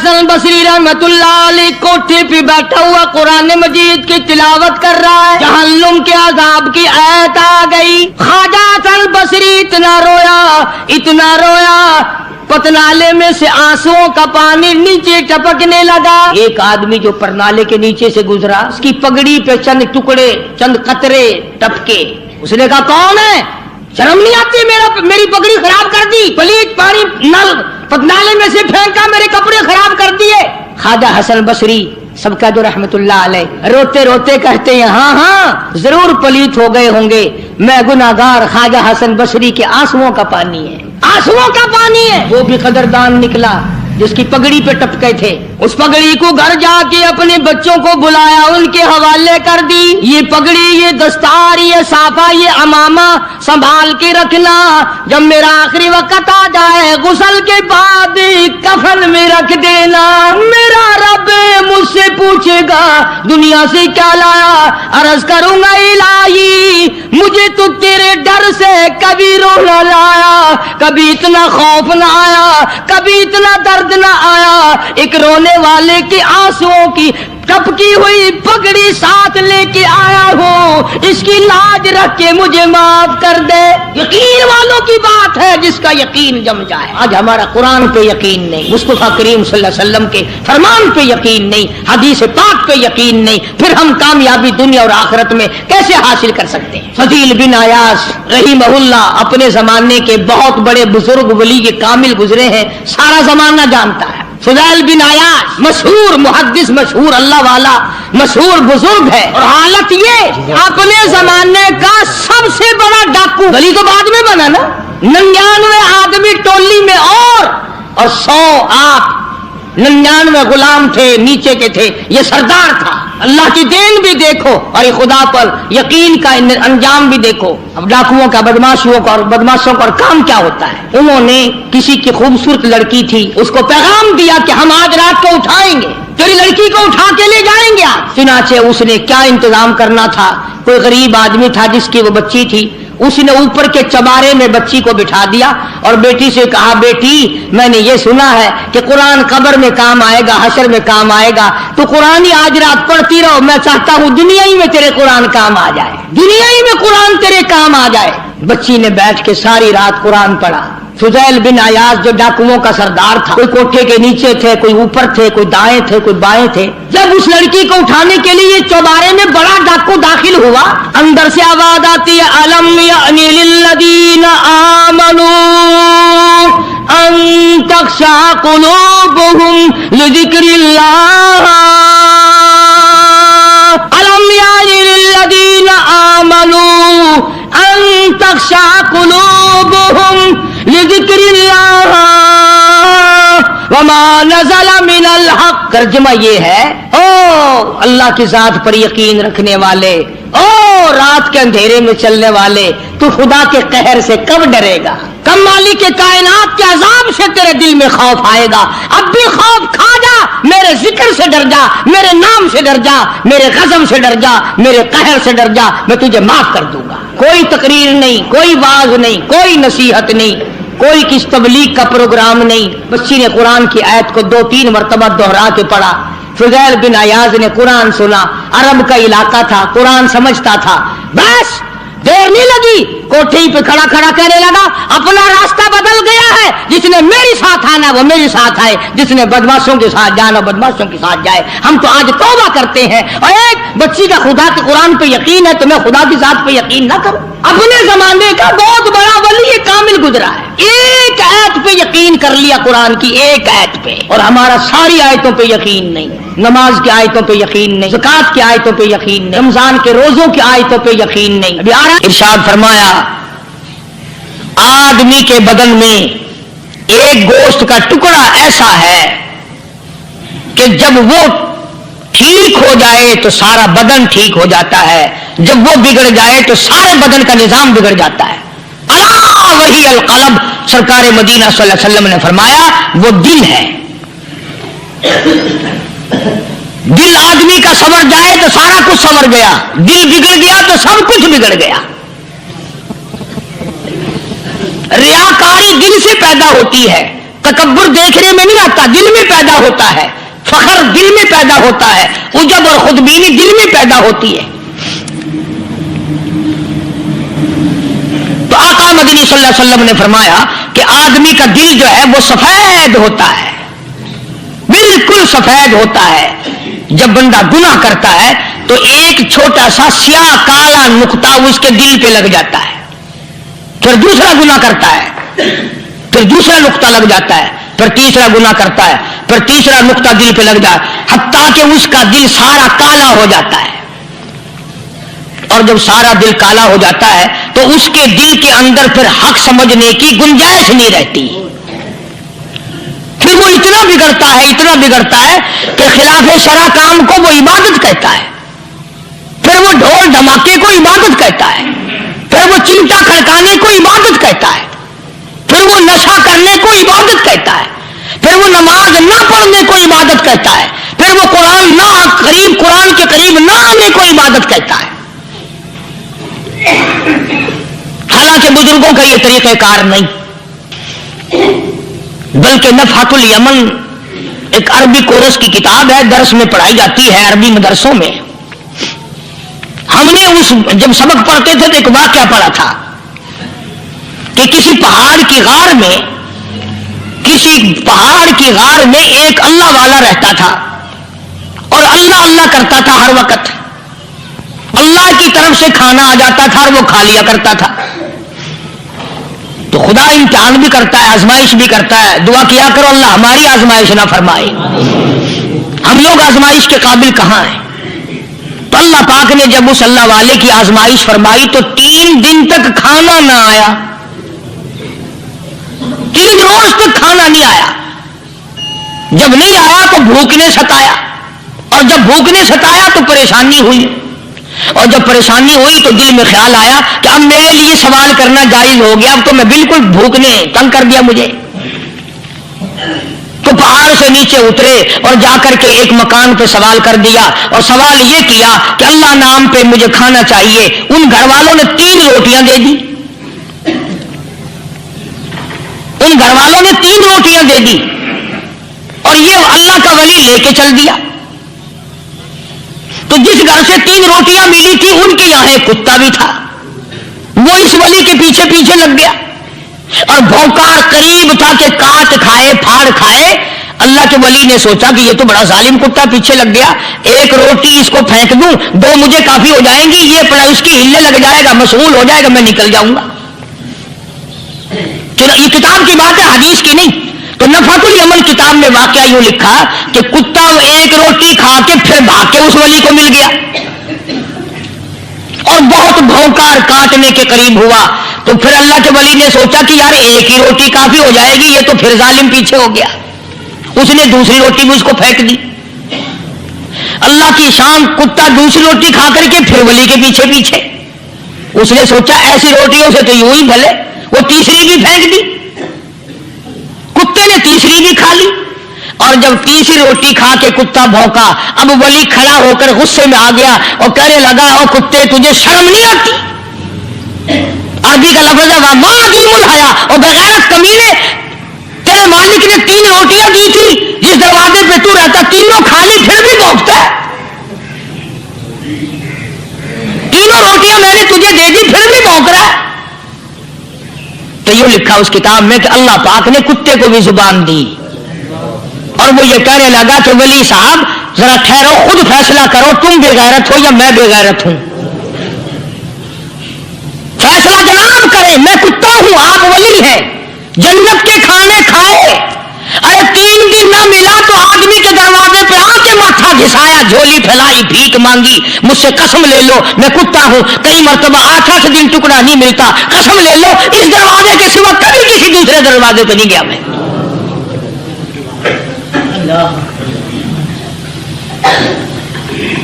حسن بصری رحمتullah علیہ کوٹھے پہ بیٹھا ہوا قرآن مجید کی تلاوت کر رہا ہے، جہنم کے عذاب کی آیت آ گئی۔ خواجہ حسن بصری اتنا رویا پتنالے میں سے آنسوؤں کا پانی نیچے ٹپکنے لگا۔ ایک آدمی جو پرنالے کے نیچے سے گزرا، اس کی پگڑی پہ چند ٹکڑے، چند قطرے ٹپکے۔ اس نے کہا کون ہے؟ شرم نہیں آتی؟ میری پگڑی خراب کر دی، پلیت پانی نل پتنالے میں سے پھینکا، میرے کپڑے خراب کر دیے۔ خواجہ حسن بصری سب کا جو رحمتullah علیہ روتے روتے کہتے ہیں ہاں ضرور پلیت ہو گئے ہوں گے، میں گناہگار خواجہ حسن بصری کے آنسوؤں کا پانی ہے، آنسوؤں کا پانی ہے۔ وہ بھی قدردان نکلا جس کی پگڑی پہ ٹپکے تھے، اس پگڑی کو گھر جا کے اپنے بچوں کو بلایا، ان کے حوالے کر دی، یہ پگڑی، یہ دستار، یہ صافہ، یہ امامہ سنبھال کے رکھنا، جب میرا آخری وقت آ جائے غسل کے بعد کفن میں رکھ دینا، میرا رب مجھ سے پوچھے گا دنیا سے کیا لایا، عرض کروں گا الہی مجھے تو تیرے ڈر سے کبھی رونا لایا، کبھی اتنا خوف نہ آیا، کبھی اتنا درد نہ آیا، ایک رونے والے کے آنسوؤں کی ٹپکی ہوئی پگڑی ساتھ لے کے آیا ہوں، اس کی لاج رکھ کے مجھے معاف کر دے۔ یقین والوں کی بات ہے جس کا یقین جم جائے۔ آج ہمارا قرآن پہ یقین نہیں، مصطفیٰ کریم صلی اللہ علیہ وسلم کے فرمان پہ یقین نہیں، حدیث پاک پہ یقین نہیں، پھر ہم کامیابی دنیا اور آخرت میں کیسے حاصل کر سکتے ہیں؟ فضیل بن عیاض رحمہ اللہ اپنے زمانے کے بہت بڑے بزرگ ولی کے کامل گزرے ہیں، سارا زمانہ جانتا ہے۔ فضیل بن عیاض مشہور محدث، مشہور اللہ والا، مشہور بزرگ ہے، اور حالت یہ اپنے زمانے کا سب سے بڑا ڈاکو، ولی تو بعد میں بنا نا، 99 آدمی ٹولی میں اور 100 آپ 99 غلام تھے، نیچے کے تھے، یہ سردار تھا۔ اللہ کی دین بھی دیکھو اور یہ خدا پر یقین کا انجام بھی دیکھو۔ اب ڈاکوؤں کا، بدماشوں کا اور کام کیا ہوتا ہے؟ انہوں نے کسی کی خوبصورت لڑکی تھی، اس کو پیغام دیا کہ ہم آج رات کو اٹھائیں گے، تیری لڑکی کو اٹھا کے لے جائیں گے آج۔ چنانچہ اس نے کیا انتظام کرنا تھا، کوئی غریب آدمی تھا جس کی وہ بچی تھی، اس نے اوپر کے چبارے میں بچی کو بٹھا دیا اور بیٹی سے کہا بیٹی میں نے یہ سنا ہے کہ قرآن قبر میں کام آئے گا، حشر میں کام آئے گا، تو قرآن ہی آج رات پڑھتی رہو، میں چاہتا ہوں دنیا ہی میں تیرے قرآن کام آ جائے، دنیا ہی میں قرآن تیرے کام آ جائے۔ بچی نے بیٹھ کے ساری رات قرآن پڑھا۔ فضیل بن عیاض جو ڈاکوؤں کا سردار تھا، کوئی کوٹھے کے نیچے تھے، کوئی اوپر تھے، کوئی دائیں تھے، کوئی بائیں تھے، جب اس لڑکی کو اٹھانے کے لیے چوبارے میں بڑا ڈاکو داخل ہوا، اندر سے آواز آتی ہے الم یأنی للذین آمنوا ان تخشع قلوبهم لذکر اللہ، الم یأنی للذین آمنوا ان تخشع قلوبهم لذکر اللہ وما نزل من الحق۔ ترجمہ یہ ہے او اللہ کی ذات پر یقین رکھنے والے، او رات کے اندھیرے میں چلنے والے، تو خدا کے قہر سے کب ڈرے گا؟ کب مالک کائنات کے عذاب سے تیرے دل میں خوف آئے گا؟ اب بھی خوف کھا جا، میرے ذکر سے ڈر جا، میرے نام سے ڈر جا، میرے غضب سے ڈر جا، میرے قہر سے ڈر جا، میں تجھے معاف کر دوں گا۔ کوئی تقریر نہیں، کوئی واعظ نہیں، کوئی نصیحت نہیں، کوئی کس تبلیغ کا پروگرام نہیں۔ بچی نے قرآن کی آیت کو 2-3 مرتبہ دہرا کے پڑھا۔ فضیل بن عیاض نے قرآن سنا، عرب کا علاقہ تھا، قرآن سمجھتا تھا، بس دیر نہیں لگی، کوٹھے پہ کھڑا کہنے لگا اپنا راستہ بدل گیا ہے، جس نے میرے ساتھ آنا وہ میرے ساتھ آئے، جس نے بدماشوں کے ساتھ جانا بدماشوں کے ساتھ جائے، ہم تو آج توبہ کرتے ہیں۔ اور ایک بچی کا خدا کے قرآن پہ یقین ہے تو میں خدا کی ذات پہ یقین نہ کروں؟ اپنے زمانے کا بہت بڑا ولی کامل گزرا ہے، ایک آیت پہ یقین کر لیا، قرآن کی ایک آیت پہ، اور ہمارا ساری آیتوں پہ یقین نہیں، نماز کی آیتوں پہ یقین نہیں، زکات کی آیتوں پہ یقین نہیں، رمضان کے روزوں کی آیتوں پہ یقین نہیں۔ ابھی آ رہا ارشاد فرمایا آدمی کے بدن میں ایک گوشت کا ٹکڑا ایسا ہے کہ جب وہ ٹھیک ہو جائے تو سارا بدن ٹھیک ہو جاتا ہے، جب وہ بگڑ جائے تو سارے بدن کا نظام بگڑ جاتا ہے۔ الا وہی القلب، سرکار مدینہ صلی اللہ علیہ وسلم نے فرمایا وہ دل ہے۔ دل آدمی کا سنور جائے تو سارا کچھ سنور گیا، دل بگڑ گیا تو سب کچھ بگڑ گیا۔ ریاکاری دل سے پیدا ہوتی ہے، تکبر دیکھنے میں نہیں آتا، دل میں پیدا ہوتا ہے، فخر دل میں پیدا ہوتا ہے، عجب اور خودبینی دل میں پیدا ہوتی ہے۔ تو آقا مدنی صلی اللہ علیہ وسلم نے فرمایا کہ آدمی کا دل جو ہے وہ سفید ہوتا ہے، بالکل سفید ہوتا ہے۔ جب بندہ گناہ کرتا ہے تو ایک چھوٹا سا سیاہ کالا نقطہ اس کے دل پہ لگ جاتا ہے، پھر دوسرا گناہ کرتا ہے، پھر دوسرا نقطہ لگ جاتا ہے، پھر تیسرا گناہ کرتا ہے، پھر تیسرا نقطہ دل پہ لگ جاتا ہے، حتیٰ کہ اس کا دل سارا کالا ہو جاتا ہے۔ اور جب سارا دل کالا ہو جاتا ہے تو اس کے دل کے اندر پھر حق سمجھنے کی گنجائش نہیں رہتی، پھر وہ اتنا بگڑتا ہے کہ خلاف شرع کام کو وہ عبادت کہتا ہے، پھر وہ ڈھول دھماکے کو عبادت کہتا ہے، پھر وہ چمٹا کھڑکانے کو عبادت کہتا ہے، پھر وہ نشہ کرنے کو عبادت کہتا ہے، پھر وہ نماز نہ پڑھنے کو عبادت کہتا ہے، پھر وہ قرآن کے قریب نہ آنے کو عبادت کہتا ہے۔ حالانکہ بزرگوں کا یہ طریقہ کار نہیں، بلکہ نفحۃ الیمن ایک عربی کورس کی کتاب ہے، درس میں پڑھائی جاتی ہے عربی مدرسوں میں۔ ہم نے جب سبق پڑھتے تھے تو ایک واقعہ پڑھا تھا کہ کسی پہاڑ کی غار میں ایک اللہ والا رہتا تھا اور اللہ اللہ کرتا تھا ہر وقت، اللہ کی طرف سے کھانا آ جاتا تھا اور وہ کھا لیا کرتا تھا۔ تو خدا امتحان بھی کرتا ہے، آزمائش بھی کرتا ہے، دعا کیا کرو اللہ ہماری آزمائش نہ فرمائے، ہم لوگ آزمائش کے قابل کہاں ہیں۔ تو اللہ پاک نے جب اس اللہ والے کی آزمائش فرمائی تو 3 دن تک کھانا نہ آیا، 3 روز تک کھانا نہیں آیا۔ جب نہیں آیا تو بھوک نے ستایا، اور جب بھوک نے ستایا تو پریشانی ہوئی، اور جب پریشانی ہوئی تو دل میں خیال آیا کہ اب میرے لیے سوال کرنا جائز ہو گیا، اب تو میں بالکل بھوک نے تنگ کر دیا مجھے۔ تو پہاڑ سے نیچے اترے اور جا کر کے ایک مکان پہ سوال کر دیا، اور سوال یہ کیا کہ اللہ نام پہ مجھے کھانا چاہیے۔ ان گھر والوں نے 3 روٹیاں دے دی، ان گھر والوں نے 3 روٹیاں دے دی، اور یہ اللہ کا ولی لے کے چل دیا۔ تو جس گھر سے 3 روٹیاں ملی تھی ان کے یہاں ایک کتا بھی تھا، وہ اس ولی کے پیچھے پیچھے لگ گیا اور بھونکار قریب تھا کہ کاٹ کھائے پھاڑ کھائے۔ اللہ کے ولی نے سوچا کہ یہ تو بڑا ظالم کتا پیچھے لگ گیا، 1 روٹی اس کو پھینک دوں، 2 مجھے کافی ہو جائیں گی، یہ پڑا اس کی ہلنے لگ جائے گا، مشغول ہو جائے گا، میں نکل جاؤں گا۔ یہ کتاب کی بات ہے، حدیث کی نہیں۔ تو نفحۃ الیمن کتاب میں واقعہ یوں لکھا کہ کتا 1 روٹی کھا کے پھر بھاگ کے اس ولی کو مل گیا اور بہت بھونکار کاٹنے کے قریب ہوا۔ تو پھر اللہ کے ولی نے سوچا کہ یار 1 ہی روٹی کافی ہو جائے گی، یہ تو پھر ظالم پیچھے ہو گیا۔ اس نے دوسری روٹی بھی اس کو پھینک دی۔ اللہ کی شان، کتا دوسری روٹی کھا کر کے پھر ولی کے پیچھے پیچھے۔ اس نے سوچا ایسی روٹیوں سے تو یوں ہی بھلے، وہ تیسری بھی پھینک دی، کتے نے تیسری بھی کھا لی، اور جب تیسری روٹی کھا کے کتا بھونکا، اب ولی کھڑا ہو کر غصے میں آ گیا اور کہنے لگا او کتے تجھے شرم نہیں آتی؟ عربی کا لفظ ہے وما ظلم الحیا، اور بغیرت کمینے، تیرے مالک نے 3 روٹیاں دی تھی، جس دروازے پہ تو رہتا تینوں کھا لی پھر بھی بھونکتا ہے، 3 روٹیاں میں نے تجھے دے دی پھر بھی بھونک رہا ہے۔ تو یہ لکھا اس کتاب میں کہ اللہ پاک نے کتے کو بھی زبان دی، اور وہ یہ کہنے لگا کہ ولی صاحب ذرا ٹھہرو، خود فیصلہ کرو، تم بے غیرت ہو یا میں بے غیرت ہوں، فیصلہ جناب کریں، میں کتا ہوں آپ ولی ہیں، جنت کے کھانے کھائے، ارے 3 دن نہ ملا تو آدمی کے دروازے پہ آ کے ماتھا گھسایا، جھولی پھیلائی، بھیک مانگی، مجھ سے قسم لے لو میں کتا ہوں، کئی مرتبہ 8 دن ٹکڑا نہیں ملتا، قسم لے لو اس دروازے کے سوا کبھی کسی دوسرے دروازے پہ نہیں گیا میں۔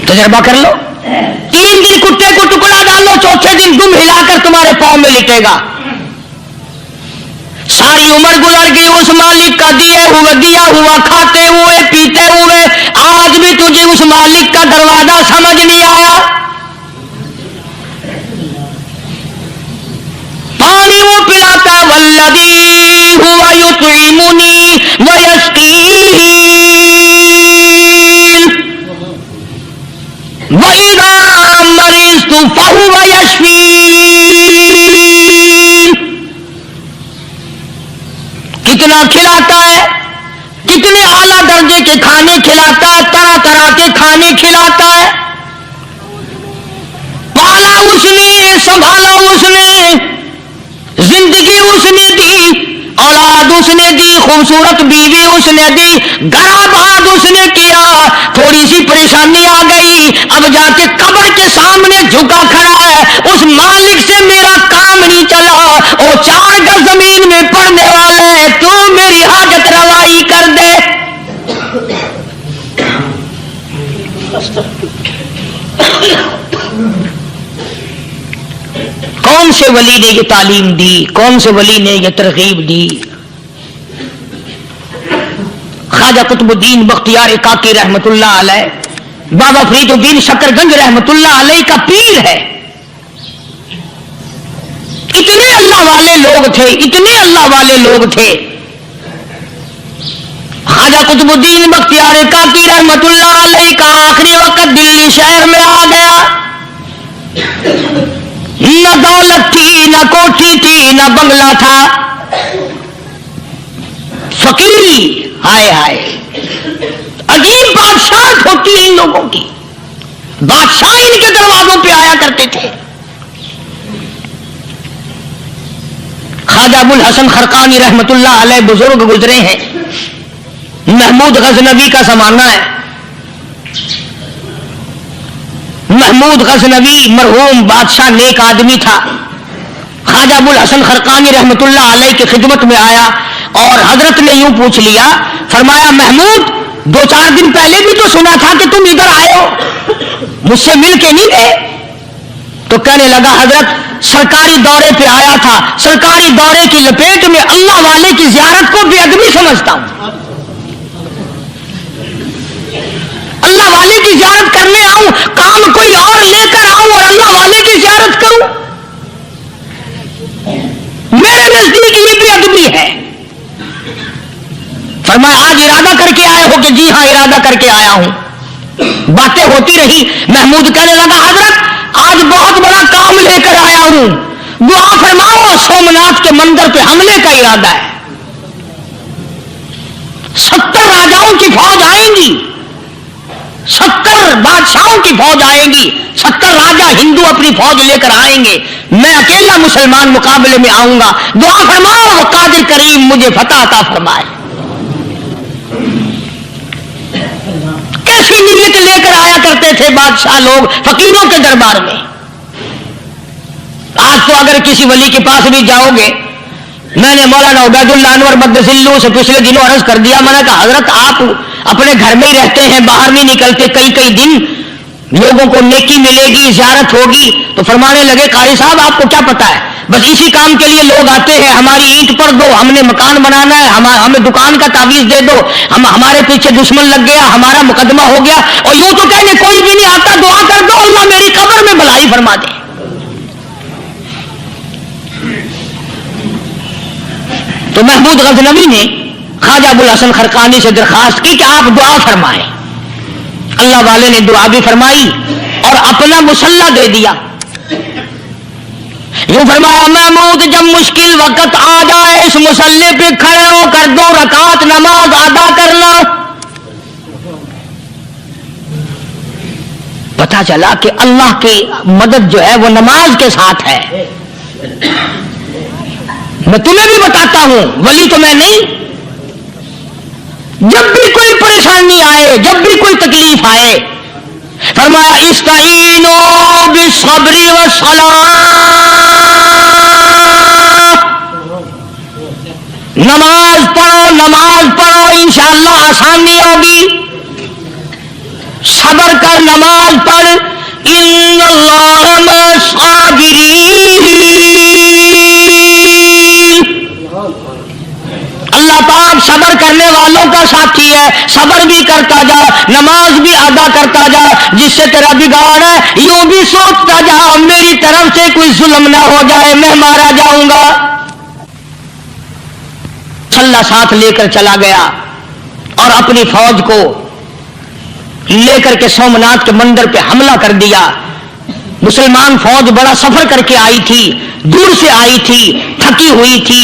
تجربہ کر لو، 3 دن کتے کو ٹکڑا ڈالو، 4تھے دن دم ہلا کر تمہارے پاؤں میں لٹے گا۔ ساری عمر گزر گئی اس مالک کا دیا ہوا کھاتے ہوئے پیتے ہوئے، آج بھی تجھے اس مالک کا دروازہ سمجھ نہیں آیا۔ پانی وہ پلاتا والذی ہوا یطعمنی، روٹیاں کھلاتا ہے, کتنے اعلیٰ درجے کے کھانے کھلاتا ہے, طرح طرح کے کھانے کھلاتا ہے. پالا اس نے, سنبھالا اس نے, زندگی اس نے دی, اولاد اس نے دی, خوبصورت بیوی اس نے دی, گھر آباد اس نے کیا. تھوڑی سی پریشانی آ گئی, اب جا کے قبر کے سامنے جھکا کھڑا ہے. اس مالک سے میرا کام نہیں چلا, وہ 4 گز زمین میں پڑنے والے, تو میری حاجت روائی کر دے. کون سے ولی نے یہ تعلیم دی, کون سے ولی نے یہ ترغیب دی؟ خواجہ قطب الدین بختیار کاکی رحمت اللہ علیہ, بابا فرید الدین شکر گنج رحمت اللہ علیہ کا پیر ہے. اتنے اللہ والے لوگ تھے, اتنے اللہ والے لوگ تھے. خواجہ قطب الدین بختیار کاکی رحمت اللہ علیہ کا آخری وقت دلی شہر میں آ گیا. نہ دولت تھی, نہ کوٹھی تھی, نہ بنگلہ تھا, فقیری. ہائے ہائے, عجیب بادشاہت ہوتی ہے ان لوگوں کی. بادشاہ ان کے دروازوں پہ آیا کرتے تھے. خواجہ ابو الحسن خرقانی رحمت اللہ علیہ بزرگ گزرے ہیں. محمود غزنوی کا زمانہ ہے. محمود غزنوی مرحوم بادشاہ نیک آدمی تھا. خواجہ ابو الحسن خرقانی رحمت اللہ علیہ کی خدمت میں آیا اور حضرت نے یوں پوچھ لیا, فرمایا محمود 2-4 دن پہلے بھی تو سنا تھا کہ تم ادھر آئے ہو, مجھ سے مل کے نہیں گئے؟ تو کہنے لگا حضرت سرکاری دورے پہ آیا تھا, سرکاری دورے کی لپیٹ میں اللہ والے کی زیارت کو بے ادبی سمجھتا ہوں. اللہ والے کی زیارت کرنے آؤں, کام کوئی اور لے کر آؤں اور اللہ والے کی زیارت کروں؟ میرے نزدیک یہ بے ادبی ہے. فرمایا آج ارادہ کر کے آئے ہو؟ کہ جی ہاں ارادہ کر کے آیا ہوں. باتیں ہوتی رہی. محمود کہنے لگا حضرت آج بہت بڑا کام لے کر آیا ہوں, دعا فرماؤ. سومناتھ کے مندر پہ حملے کا ارادہ ہے. 70 راجاؤں کی فوج آئیں گی, 70 بادشاہوں کی فوج آئے گی, 70 راجا ہندو اپنی فوج لے کر آئیں گے. میں اکیلا مسلمان مقابلے میں آؤں گا. دعا فرماؤ قادر کریم مجھے فتح عطا فرمائے. کیسی نیت لے کر آیا کرتے تھے بادشاہ لوگ فقیروں کے دربار میں. آج تو اگر کسی ولی کے پاس بھی جاؤ گے, میں نے مولانا عبید اللہ انور مدثلو سے پچھلے دنوں عرض کر دیا, میں نے کہا حضرت آپ اپنے گھر میں ہی رہتے ہیں, باہر نہیں نکلتے, کئی دن لوگوں کو نیکی ملے گی, زیارت ہوگی. تو فرمانے لگے قاری صاحب آپ کو کیا پتا ہے, بس اسی کام کے لیے لوگ آتے ہیں. ہماری اینٹ پر دو, ہم نے مکان بنانا ہے, ہمیں دکان کا تعویذ دے دو, ہمارے پیچھے دشمن لگ گیا, ہمارا مقدمہ ہو گیا. اور یوں تو کہنے کوئی بھی نہیں آتا, دعا کر دو اللہ میری قبر میں بھلائی فرما دے. تو محمود غزنوی نے خواجہ ابو الحسن خرقانی سے درخواست کی کہ آپ دعا فرمائیں. اللہ والے نے دعا بھی فرمائی اور اپنا مسلح دے دیا. یوں فرمایا محمود جب مشکل وقت آ جائے اس مسلح پہ کھڑے ہو کر 2 رکعت نماز ادا کرنا. پتا چلا کہ اللہ کی مدد جو ہے وہ نماز کے ساتھ ہے. میں تمہیں بھی بتاتا ہوں, ولی تو میں نہیں. جب بھی کوئی پریشانی آئے, جب بھی کوئی تکلیف آئے, فرمایا استعینوا بالصبر والصلاۃ, نماز پڑھو انشاءاللہ آسانی ہوگی. صبر کر, نماز پڑھ. ان اللہ مع الصابرین, اللہ پاک صبر کرنے والوں کا ساتھی ہے. صبر بھی کرتا جا, نماز بھی ادا کرتا جا. جس سے تیرا بگاڑ ہے یوں بھی سوچتا جا میری طرف سے کوئی ظلم نہ ہو جائے, میں مارا جاؤں گا. مسلح ساتھ لے کر چلا گیا اور اپنی فوج کو لے کر کے سومناتھ کے مندر پہ حملہ کر دیا. مسلمان فوج بڑا سفر کر کے آئی تھی, دور سے آئی تھی, تھکی ہوئی تھی,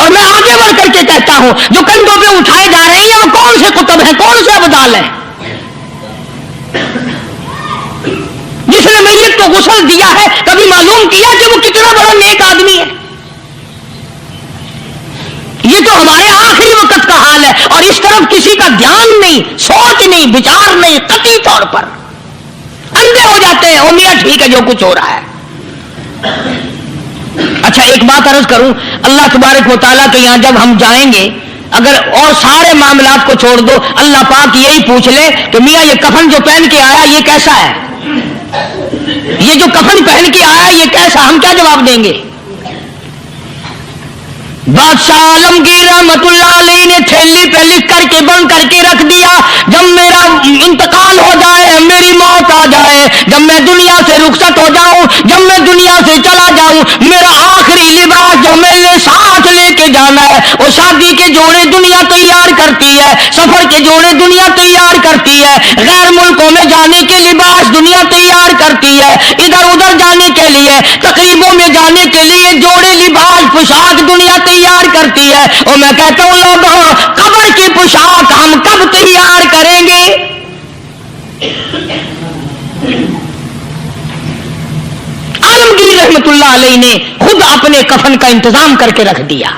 اور میں آگے بڑھ کر کے کہتا ہوں جو کندھوں پہ اٹھائے جا رہے ہیں وہ کون سے کتب ہیں، کون سے ابدال ہیں؟ جس نے میت کو غسل دیا ہے کبھی معلوم کیا کہ وہ کتنا بڑا نیک آدمی ہے؟ یہ تو ہمارے آخری وقت کا حال ہے، اور اس طرف کسی کا دھیان نہیں، سوچ نہیں، وچار نہیں، قطعی طور پر اندھے ہو جاتے ہیں۔ او میاں ٹھیک ہے جو کچھ ہو رہا ہے۔ اچھا ایک بات عرض کروں، اللہ تبارک و تعالیٰ کے یہاں جب ہم جائیں گے، اگر اور سارے معاملات کو چھوڑ دو، اللہ پاک یہی پوچھ لے کہ میاں یہ کفن جو پہن کے آیا یہ کیسا ہے؟ یہ جو کفن پہن کے آیا یہ کیسا؟ ہم کیا جواب دیں گے؟ بادشاہ عالمگیر رحمت اللہ علیہ نے تھیلی پہ لکھ کر کے بند کر کے رکھ دیا، جب میرا انتقال ہو جائے، میری موت آ جائے، جب میں دنیا سے رخصت ہو جاؤں، جب میں دنیا سے چلا جاؤں، میرا آخری لباس جو میں نے ساتھ لے کے جانا ہے وہ شادی کے جوڑے دنیا تیار کرتی ہے، سفر کے جوڑے دنیا تیار کرتی ہے، غیر ملکوں میں جانے کے لباس دنیا تیار کرتی ہے، ادھر ادھر جانے کے لیے، تقریبوں میں جانے کے لیے جوڑے لباس پوشاک دنیا تیار کرتی ہے۔ اور میں کہتا ہوں لوگوں، قبر کی پوشاک ہم کب تیار کریں گے؟ عالمگیر رحمت اللہ علیہ نے خود اپنے کفن کا انتظام کر کے رکھ دیا۔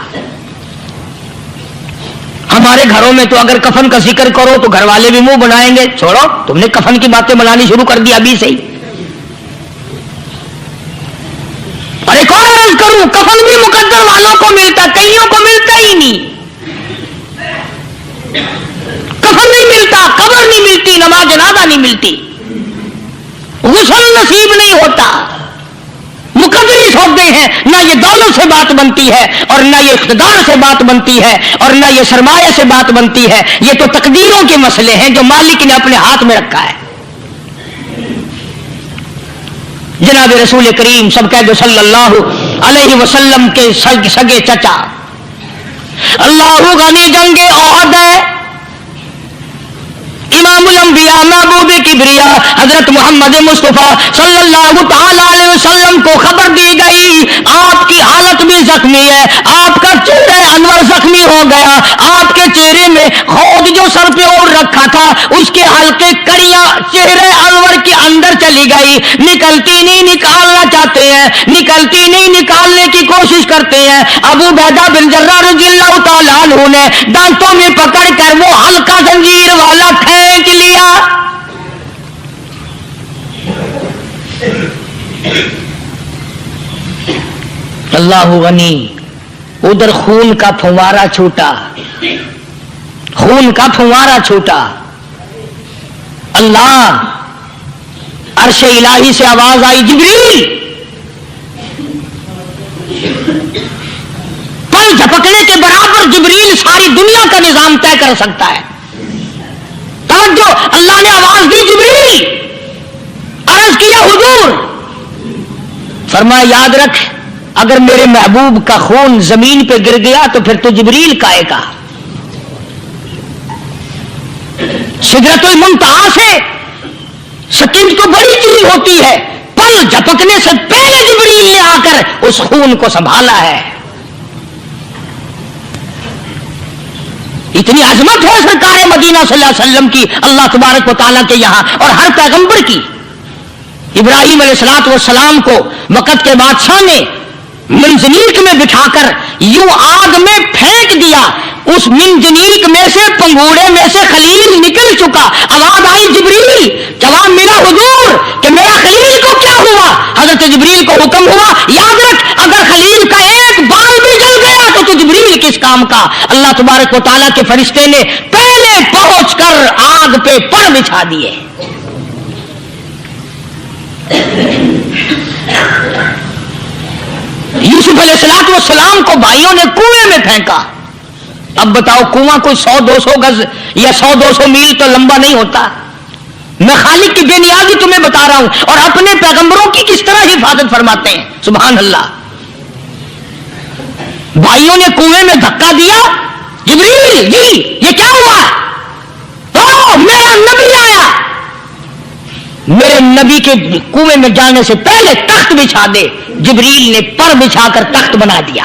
ہمارے گھروں میں تو اگر کفن کا ذکر کرو تو گھر والے بھی منہ بنائیں گے، چھوڑو تم نے کفن کی باتیں بنانی شروع کر دی ابھی سے ہی۔ اور ایک اور عرض کروں، کفن بھی مقدر والوں کو ملتا، کئیوں کو ملتا ہی نہیں۔ کفن نہیں ملتا، قبر نہیں ملتی، نماز جنازہ نہیں ملتی، غسل نصیب نہیں ہوتا، مقدر سوتے ہیں۔ نہ یہ دولت سے بات بنتی ہے، اور نہ یہ اقتدار سے بات بنتی ہے، اور نہ یہ سرمایہ سے بات بنتی ہے۔ یہ تو تقدیروں کے مسئلے ہیں جو مالک نے اپنے ہاتھ میں رکھا ہے۔ جناب رسول کریم سب کہہ دو صلی اللہ علیہ وسلم کے سگے چچا، اللہ غنی جنگ احد ہے، امام الانبیاء محبوب کبریا حضرت محمد مصطفیٰ صلی اللہ تعالی علیہ وسلم کو خبر دی گئی آپ کی حالت بھی زخمی ہے، آپ کا چہرہ انور زخمی ہو گیا، آپ کے چہرے میں خود جو سر پہ اور رکھا تھا اس کے ہلکے کڑیاں چہرے انور کے اندر چلی گئی، نکلتی نہیں، نکالنا چاہتے ہیں، نکلتی نہیں، نکالنے کی کوشش کرتے ہیں۔ ابو عبیدہ بن جراح رضی اللہ تعالیٰ عنہ نے دانتوں میں پکڑ کر وہ ہلکا زنجیر والا کھینچ لیا۔ اللہ غنی، ادھر خون کا پھوارا چھوٹا، خون کا پھوارا چھوٹا۔ اللہ، عرش الہی سے آواز آئی، جبریل، پل جھپکنے کے برابر جبریل ساری دنیا کا نظام طے کر سکتا ہے۔ توجہ، اللہ نے آواز دی، جبریل، عرض کیا حضور، فرمایا یاد رکھ اگر میرے محبوب کا خون زمین پہ گر گیا تو پھر تو جبریل کا آئے گا۔ سدرۃ المنتہا سے سکینت تو بڑی چیز ہوتی ہے، پل جھپکنے سے پہلے جبریل نے آ کر اس خون کو سنبھالا ہے۔ اتنی عظمت ہے سرکار مدینہ صلی اللہ علیہ وسلم کی اللہ تبارک و تعالیٰ کے یہاں اور ہر پیغمبر کی۔ ابراہیم علیہ السلام کو وقت کے بادشاہ نے منجنیق میں بٹھا کر یوں آگ میں پھینک دیا، اس منجنیق میں سے، پنگوڑے میں سے خلیل نکل چکا۔ آواز آئی جبریل، جواب ملا حضور کہ میرا خلیل کو کیا ہوا؟ حضرت جبریل کو حکم ہوا یاد رکھ اگر خلیل کا ایک بال بھی جل گیا تو جبریل کس کام کا؟ اللہ تبارک و تعالیٰ کے فرشتے نے پہلے پہنچ کر آگ پہ پر بچھا دیے۔ یوسف علیہ السلام کو بھائیوں نے کنویں میں پھینکا۔ اب بتاؤ کنواں کوئی 100-200 گز یا 100-200 میل تو لمبا نہیں ہوتا۔ میں خالق کی بے نیازی تمہیں بتا رہا ہوں، اور اپنے پیغمبروں کی کس طرح حفاظت فرماتے ہیں، سبحان اللہ۔ بھائیوں نے کنویں میں دھکا دیا، جبریل جی یہ کیا ہوا؟ تو میرا نبی آیا، میرے نبی کے کنویں میں جانے سے پہلے تخت بچھا دے۔ جبریل نے پر بچھا کر تخت بنا دیا۔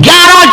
11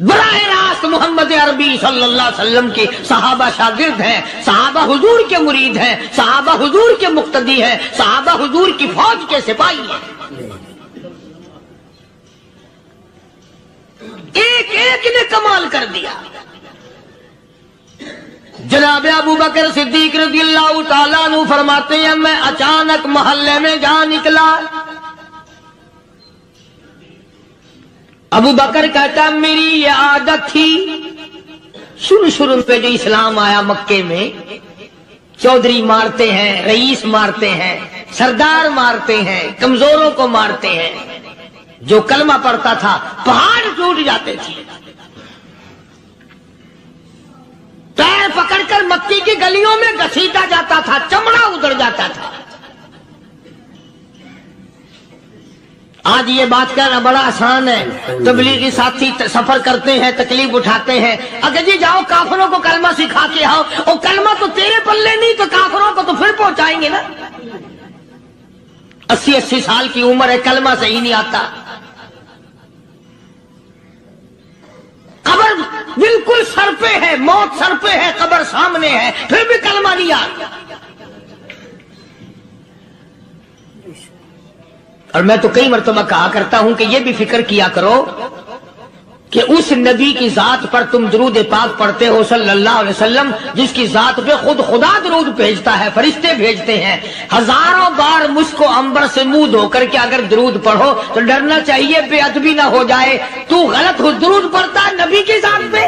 براہ راست محمد عربی صلی اللہ علیہ وسلم کے صحابہ شاگرد ہیں، صحابہ حضور کے مرید ہیں، صحابہ حضور کے مقتدی ہیں، صحابہ حضور کی فوج کے سپاہی ہیں۔ ایک ایک نے کمال کر دیا۔ جناب ابو بکر صدیق رضی اللہ تعالیٰ عنہ فرماتے ہیں میں اچانک محلے میں جا نکلا۔ ابو بکر کہتا ہے میری یہ عادت تھی، شروع پہ جو اسلام آیا مکے میں، چودھری مارتے ہیں، رئیس مارتے ہیں، سردار مارتے ہیں، کمزوروں کو مارتے ہیں، جو کلمہ پڑھتا تھا پہاڑ ٹوٹ جاتے تھے، پیر پکڑ کر مکی کی گلیوں میں گھسیٹا جاتا تھا، چمڑا ادھر جاتا تھا۔ آج یہ بات کہنا بڑا آسان ہے، تبلیغی ساتھی سفر کرتے ہیں، تکلیف اٹھاتے ہیں، اگر جی جاؤ کافروں کو کلمہ سکھا کے آؤ، اور کلمہ تو تیرے پلے نہیں تو کافروں کو تو پھر پہنچائیں گے نا۔ 80 سال کی عمر ہے، کلمہ صحیح نہیں آتا، قبر بالکل سر پہ ہے، موت سر پہ ہے، قبر سامنے ہے، پھر بھی کلمہ نہیں آتا۔ اور میں تو کئی مرتبہ کہا کرتا ہوں کہ یہ بھی فکر کیا کرو کہ اس نبی کی ذات پر تم درود پاک پڑھتے ہو صلی اللہ علیہ وسلم، جس کی ذات پہ خود خدا درود بھیجتا ہے، فرشتے بھیجتے ہیں، ہزاروں بار مجھ کو عنبر سے منہ دھو کر کے اگر درود پڑھو تو ڈرنا چاہیے بے ادبی نہ ہو جائے، تو غلط ہو درود پڑھتا ہے نبی کی ذات پہ۔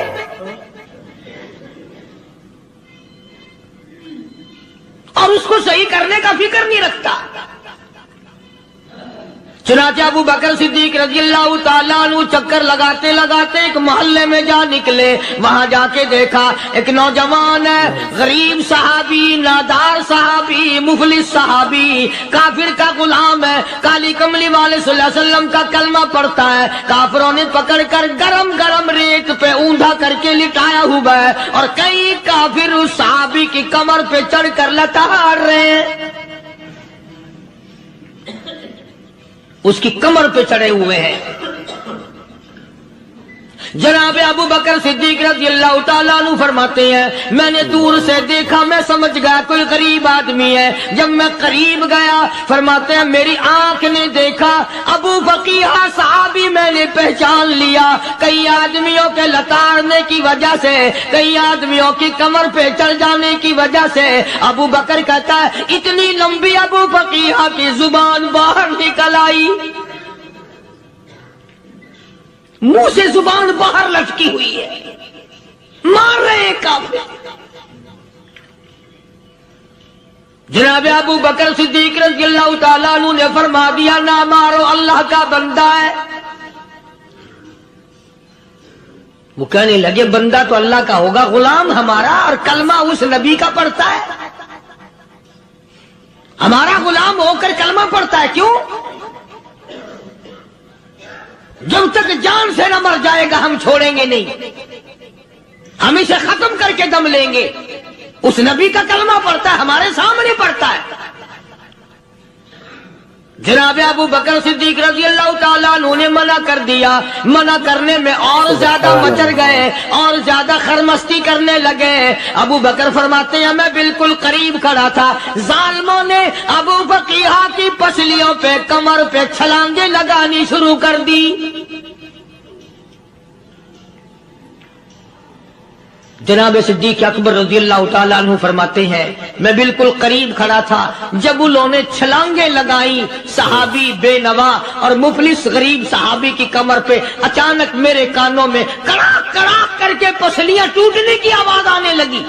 اور اس کو صحیح کرنے کا فکر نہیں رکھتا۔ چنانچہ ابو بکر صدیق رضی اللہ تعالیٰ عنہ چکر لگاتے لگاتے ایک محلے میں جا نکلے، وہاں جا کے دیکھا ایک نوجوان ہے، غریب صحابی، نادار صحابی، مفلس صحابی، کافر کا غلام ہے، کالی کملی والے صلی اللہ علیہ وسلم کا کلمہ پڑھتا ہے، کافروں نے پکڑ کر گرم گرم ریت پہ اونڈا کر کے لٹایا ہوا ہے، اور کئی کافر اس صحابی کی کمر پہ چڑھ کر لتاڑ رہے ہیں، اس کی کمر پہ چڑھے ہوئے ہیں۔ جناب ابو بکر صدیق رضی اللہ تعالیٰ عنہ فرماتے ہیں میں نے دور سے دیکھا، میں سمجھ گیا کوئی غریب آدمی ہے۔ جب میں قریب گیا فرماتے ہیں میری آنکھ نے دیکھا ابو فقیہ صحابی، میں نے پہچان لیا۔ کئی آدمیوں کے لتاڑنے کی وجہ سے، کئی آدمیوں کی کمر پہ چڑھ جانے کی وجہ سے ابو بکر کہتا ہے اتنی لمبی ابو فقیہ کی زبان باہر نکل آئی، منہ سے زبان باہر لٹکی ہوئی ہے، مار رہے ہیں کافر۔ جناب ابو بکر صدیق رضی اللہ تعالیٰ عنہ نے فرما دیا نہ مارو، اللہ کا بندہ ہے۔ وہ کہنے لگے بندہ تو اللہ کا ہوگا، غلام ہمارا، اور کلمہ اس نبی کا پڑھتا ہے، ہمارا غلام ہو کر کلمہ پڑھتا ہے، کیوں؟ جب تک جان سے نہ مر جائے گا ہم چھوڑیں گے نہیں، ہم اسے ختم کر کے دم لیں گے۔ اس نبی کا کلمہ پڑھتا ہے، ہمارے سامنے پڑھتا ہے۔ جناب ابو بکر صدیق رضی اللہ تعالیٰ عنہ نے منع کر دیا، منع کرنے میں اور زیادہ مچر گئے، اور زیادہ خرمستی کرنے لگے۔ ابو بکر فرماتے ہیں میں بالکل قریب کھڑا تھا، ظالموں نے ابو فقیہ کی پسلیوں پہ، کمر پہ چھلانگیں لگانی شروع کر دی۔ جناب صدیق اکبر رضی اللہ تعالیٰ عنہ فرماتے ہیں میں بالکل قریب کھڑا تھا، جب انہوں نے چھلانگیں لگائیں صحابی بے نوا اور مفلس غریب صحابی کی کمر پہ، اچانک میرے کانوں میں کڑاک کڑاک کر کے پسلیاں ٹوٹنے کی آواز آنے لگی۔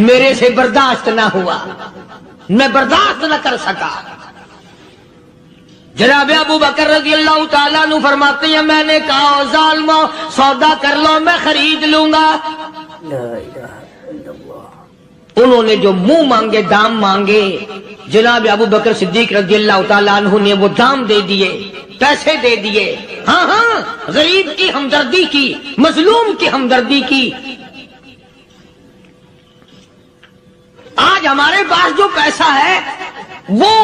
میرے سے برداشت نہ ہوا، میں برداشت نہ کر سکا۔ جناب ابو بکر رضی اللہ تعالیٰ عنہ فرماتے ہیں میں نے کہا ظالموں سودا کر لو، میں خرید لوں گا۔ انہوں نے جو منہ مانگے، دام مانگے، جناب ابو بکر صدیق رضی اللہ تعالیٰ عنہ نے وہ دام دے دیے، پیسے دے دیے۔ ہاں ہاں، غریب کی ہمدردی کی، مظلوم کی ہمدردی کی۔ آج ہمارے پاس جو پیسہ ہے وہ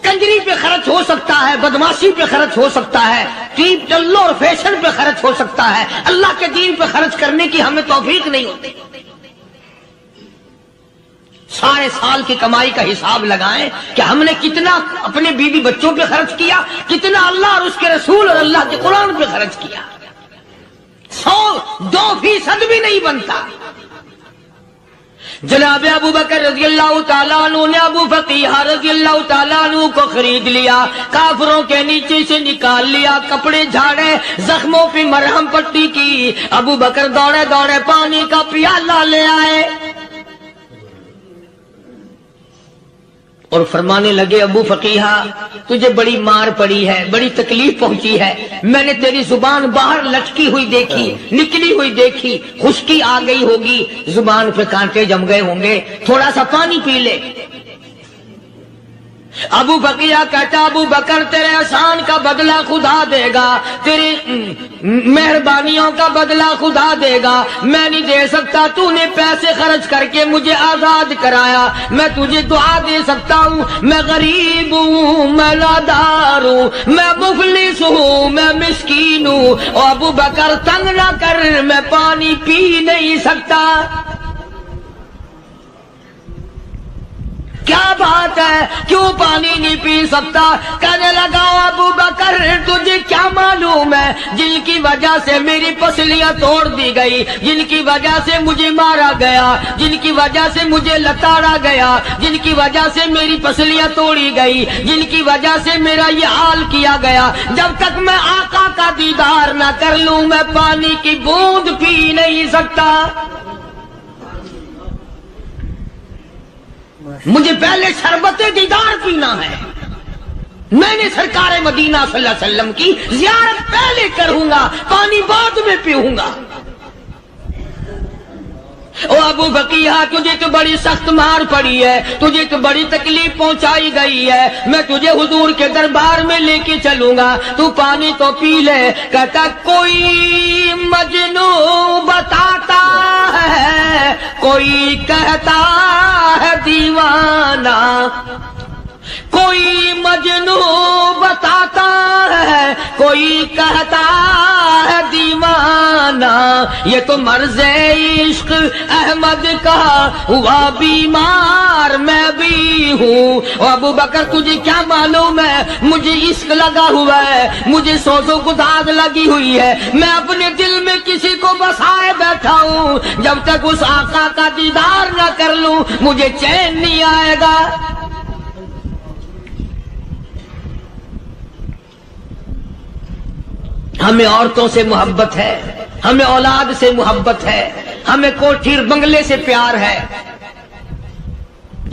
کنجری پہ خرچ ہو سکتا ہے، بدماشی پہ خرچ ہو سکتا ہے، ٹیپ ٹلو اور فیشن پہ خرچ ہو سکتا ہے، اللہ کے دین پہ خرچ کرنے کی ہمیں توفیق نہیں ہوتی۔ سارے سال کی کمائی کا حساب لگائیں کہ ہم نے کتنا اپنے بیوی بچوں پہ خرچ کیا، کتنا اللہ اور اس کے رسول اور اللہ کے قرآن پہ خرچ کیا۔ 100-2% بھی نہیں بنتا۔ جناب ابو بکر رضی اللہ تعالیٰ عنہ نے ابو فقیہ رضی اللہ تعالیٰ عنہ کو خرید لیا، کافروں کے نیچے سے نکال لیا، کپڑے جھاڑے، زخموں پہ مرہم پٹی کی۔ ابو بکر دوڑے دوڑے پانی کا پیالہ لے آئے اور فرمانے لگے، ابو فقیہ تجھے بڑی مار پڑی ہے، بڑی تکلیف پہنچی ہے، میں نے تیری زبان باہر لٹکی ہوئی دیکھی، نکلی ہوئی دیکھی، خشکی آ گئی ہوگی، زبان پہ کانٹے جم گئے ہوں گے، تھوڑا سا پانی پی لے۔ ابو فقیہ کہتا، ابو بکر تیرے احسان کا بدلہ خدا دے گا، تیری مہربانیوں کا بدلہ خدا دے گا، میں نہیں دے سکتا، تو نے پیسے خرچ کر کے مجھے آزاد کرایا، میں تجھے دعا دے سکتا ہوں، میں غریب ہوں، میں نادار ہوں، میں مفلس ہوں، میں مسکین ہوں، اور ابو بکر تنگ نہ کر، میں پانی پی نہیں سکتا۔ کیا بات ہے، کیوں پانی نہیں پی سکتا؟ کہنے لگا، ابو بکر تجھے کیا معلوم ہے، جن کی وجہ سے میری پسلیاں توڑ دی گئی، جن کی وجہ سے مجھے مارا گیا، جن کی وجہ سے مجھے لتاڑا گیا، جن کی وجہ سے میری پسلیاں توڑی گئی، جن کی وجہ سے میرا یہ حال کیا گیا، جب تک میں آقا کا دیدار نہ کر لوں میں پانی کی بوند پی نہیں سکتا۔ مجھے پہلے شربت دیدار پینا ہے، میں نے سرکار مدینہ صلی اللہ علیہ وسلم کی زیارت پہلے کروں گا، پانی بعد میں پیوں گا۔ او ابو فقیہ تجھے تو بڑی سخت مار پڑی ہے، تجھے تو بڑی تکلیف پہنچائی گئی ہے، میں تجھے حضور کے دربار میں لے کے چلوں گا، تو پانی تو پی لے۔ کہتا، کوئی مجنوں بتاتا ہے، کوئی کہتا ہے دیوانہ، کوئی مجنوں بتاتا ہے، کوئی کہتا ہے دیوانہ، یہ تو مرض عشق احمد کا ہوا بیمار میں بھی ہوں۔ اور ابو بکر تجھے کیا معلوم ہے، مجھے عشق لگا ہوا ہے، مجھے سوز و گداز لگی ہوئی ہے، میں اپنے دل میں کسی کو بسائے بیٹھا ہوں، جب تک اس آقا کا دیدار نہ کر لوں مجھے چین نہیں آئے گا۔ ہمیں عورتوں سے محبت ہے، ہمیں اولاد سے محبت ہے، ہمیں کوٹھی بنگلے سے پیار ہے،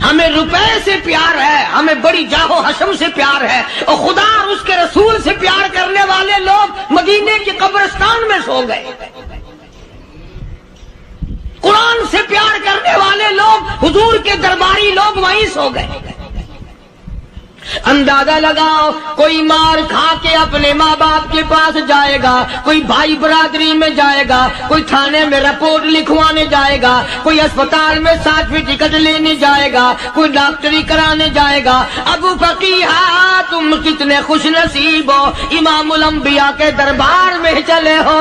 ہمیں روپے سے پیار ہے، ہمیں بڑی جاہ و حشم سے پیار ہے، اور خدا اور اس کے رسول سے پیار کرنے والے لوگ مدینے کے قبرستان میں سو گئے، قرآن سے پیار کرنے والے لوگ، حضور کے درباری لوگ وہیں سو گئے۔ اندازہ لگاؤ، کوئی مار کھا کے اپنے ماں باپ کے پاس جائے گا، کوئی بھائی برادری میں جائے گا، کوئی تھانے میں رپورٹ لکھوانے جائے گا، کوئی اسپتال میں 60ویں ٹکٹ لینے جائے گا، کوئی ڈاکٹری کرانے جائے گا۔ ابو فقیہ تم کتنے خوش نصیب ہو، امام الانبیاء کے دربار میں چلے ہو۔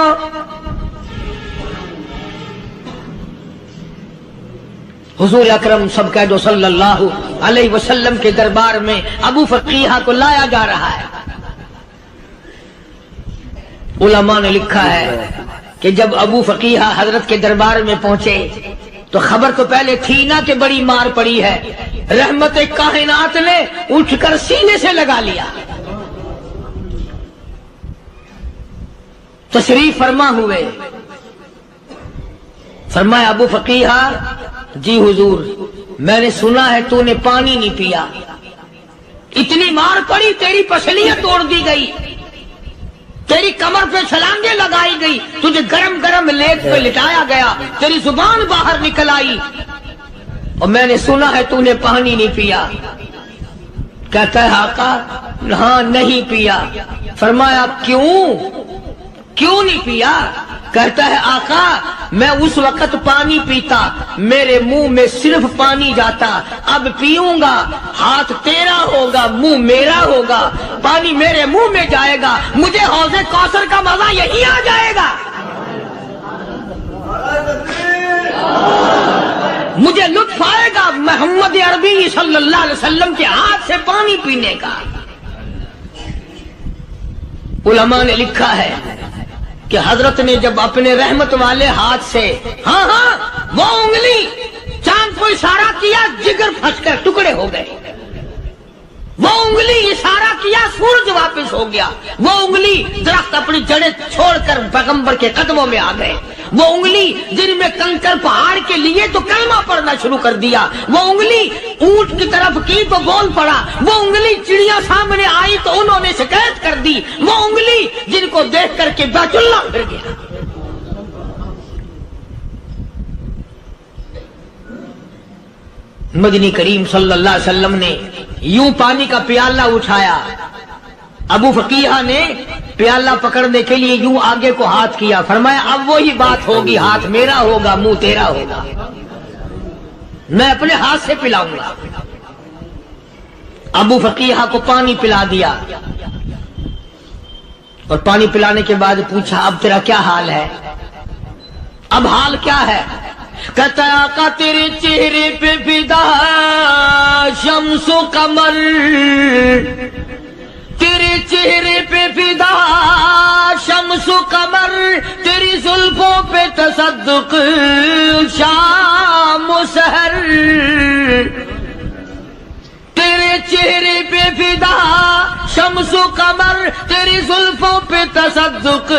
حضور اکرم سب کہہ دو صلی اللہ علیہ وسلم کے دربار میں ابو فقیہ کو لایا جا رہا ہے۔ علماء نے لکھا ہے کہ جب ابو فقیہ حضرت کے دربار میں پہنچے تو خبر تو پہلے تھی نا کہ بڑی مار پڑی ہے، رحمت کائنات نے اٹھ کر سینے سے لگا لیا، تشریف فرما ہوئے، فرمایا ابو فقیہ جی حضور، میں نے سنا ہے تو نے پانی نہیں پیا، اتنی مار پڑی، تیری پسلیاں توڑ دی گئی، تیری کمر پہ چھلانگیں لگائی گئی، تجھے گرم گرم لیٹ پہ لٹایا گیا، تیری زبان باہر نکل آئی، اور میں نے سنا ہے تو نے پانی نہیں پیا۔ کہتا ہے آقا ہاں نہیں پیا۔ فرمایا کیوں نہیں پیا؟ کہتا ہے آقا میں اس وقت پانی پیتا میرے منہ میں صرف پانی جاتا، اب پیوں گا ہاتھ تیرا ہوگا منہ میرا ہوگا، پانی میرے منہ میں جائے گا، مجھے حوض کوثر کا مزہ یہی آ جائے گا، مجھے لطف آئے گا محمد عربی صلی اللہ علیہ وسلم کے ہاتھ سے پانی پینے کا۔ علماء نے لکھا ہے کہ حضرت نے جب اپنے رحمت والے ہاتھ سے وہ انگلی چاند کو اشارہ کیا، جگر پھنس کر ٹکڑے ہو گئے، وہ انگلی اشارہ کیا سورج واپس ہو گیا، وہ انگلی درخت اپنی جڑیں چھوڑ کر پیغمبر کے قدموں میں آ گئے، وہ انگلی جن میں کنکر پہاڑ کے لیے تو کلمہ پڑھنا شروع کر دیا، وہ انگلی اونٹ کی طرف کی تو بول پڑا، وہ انگلی چڑیا سامنے آئی تو انہوں نے شکایت کر دی، وہ انگلی جن کو دیکھ کر کے بیت اللہ پھر گیا۔ مدنی کریم صلی اللہ علیہ وسلم نے یوں پانی کا پیالہ اٹھایا، ابو فقیہ نے پیالہ پکڑنے کے لیے یوں آگے کو ہاتھ کیا، فرمایا اب وہی بات ہوگی، ہاتھ میرا ہوگا منہ تیرا ہوگا، میں اپنے ہاتھ سے پلاؤں گا۔ ابو فقیہ کو پانی پلا دیا اور پانی پلانے کے بعد پوچھا اب تیرا کیا حال ہے، اب حال کیا ہے؟ کہتا ہے آقا تیرے چہرے پہ فدا شمس و قمر، تیرے چہرے پہ فدا شمس و قمر، تیری زلفوں پہ تصدق شام و سحر، تیرے چہرے پہ فدا شمس و قمر، تیری زلفوں پہ تصدق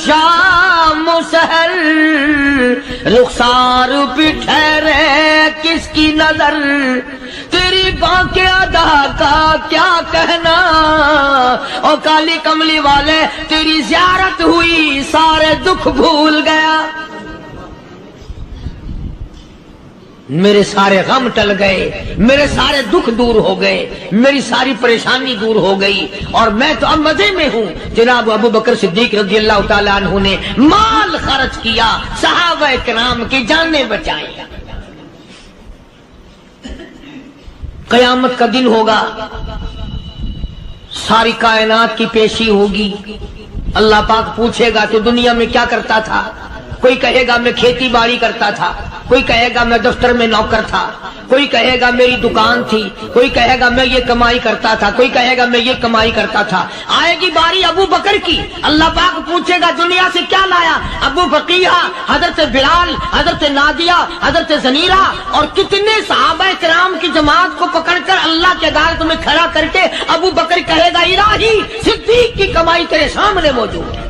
شام و سحر، رخسار پہ ٹھہرے کس کی نظر، تیری بانکے ادا کا کیا کہنا، اور کالی کملی والے تیری زیارت ہوئی سارے دکھ بھول گیا، میرے سارے غم ٹل گئے، میرے سارے دکھ دور ہو گئے، میری ساری پریشانی دور ہو گئی، اور میں تو اب مزے میں ہوں۔ جناب ابو بکر صدیق رضی اللہ تعالیٰ عنہ نے مال خرچ کیا، صحابہ کرام کی جانیں بچائیں۔ قیامت کا دن ہوگا، ساری کائنات کی پیشی ہوگی، اللہ پاک پوچھے گا کہ دنیا میں کیا کرتا تھا، کوئی کہے گا میں کھیتی باڑی کرتا تھا، کوئی کہے گا میں دفتر میں نوکر تھا، کوئی کہے گا میری دکان تھی، کوئی کہے گا میں یہ کمائی کرتا تھا، کوئی کہے گا میں یہ کمائی کرتا تھا۔ آئے گی باری ابو بکر کی، اللہ پاک پوچھے گا دنیا سے کیا لایا، ابو فقیہ، حضرت بلال، حضرت نادیہ، حضرت زنیرہ اور کتنے صحابہ کرام کی جماعت کو پکڑ کر اللہ کے عدالت میں کھڑا کر کے ابو بکر کہے گا الہی صدیق کی کمائی تیرے سامنے موجود ہے۔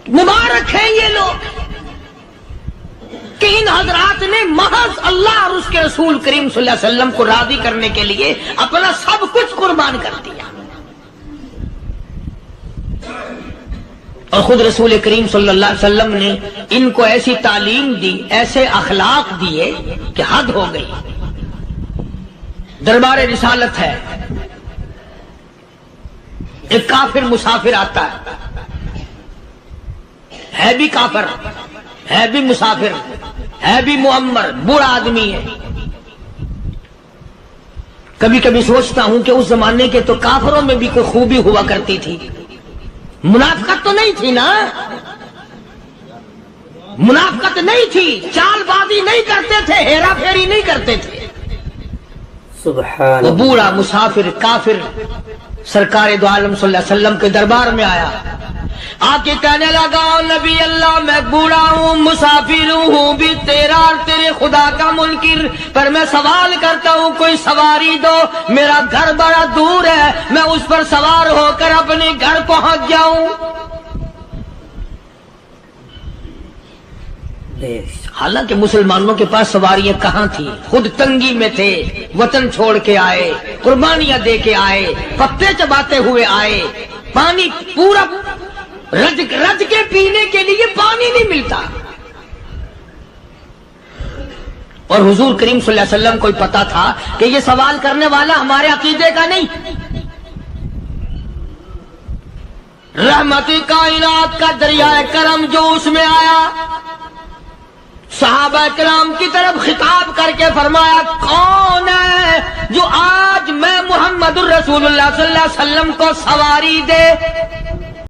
مبارک ہیں یہ لوگ کہ ان حضرات نے محض اللہ اور اس کے رسول کریم صلی اللہ علیہ وسلم کو راضی کرنے کے لیے اپنا سب کچھ قربان کر دیا، اور خود رسول کریم صلی اللہ علیہ وسلم نے ان کو ایسی تعلیم دی، ایسے اخلاق دیے کہ حد ہو گئی۔ دربار رسالت ہے، ایک کافر مسافر آتا ہے بھی کافر، ہے بھی مسافر، ہے بھی معمر، بوڑھا آدمی ہے۔ کبھی کبھی سوچتا ہوں کہ اس زمانے کے تو کافروں میں بھی کوئی خوبی ہوا کرتی تھی، منافقت تو نہیں تھی نا، منافقت نہیں تھی، چال بازی نہیں کرتے تھے، ہیرا پھیری نہیں کرتے تھے۔ سبحان وہ بوڑھا مسافر کافر سرکار دو عالم صلی اللہ علیہ وسلم کے دربار میں آیا، آ کے کہنے لگا نبی اللہ میں بوڑھا ہوں، مسافر ہوں بھی تیرا اور تیرے خدا کا منکر، پر میں سوال کرتا ہوں کوئی سواری دو، میرا گھر بڑا دور ہے، میں اس پر سوار ہو کر اپنے گھر پہنچ جاؤں۔ حالانکہ مسلمانوں کے پاس سواریاں کہاں تھی، خود تنگی میں تھے، وطن چھوڑ کے آئے، قربانیاں دے کے آئے، پتے چباتے ہوئے آئے، پانی پورا رج کے پینے کے لیے پانی نہیں ملتا، اور حضور کریم صلی اللہ علیہ وسلم کو پتا تھا کہ یہ سوال کرنے والا ہمارے عقیدے کا نہیں، رحمتی کائنات کا دریائے کرم جو اس میں آیا، صحابہ کرام کی طرف خطاب کر کے فرمایا کون ہے جو آج میں محمد الرسول اللہ صلی اللہ علیہ وسلم کو سواری دے؟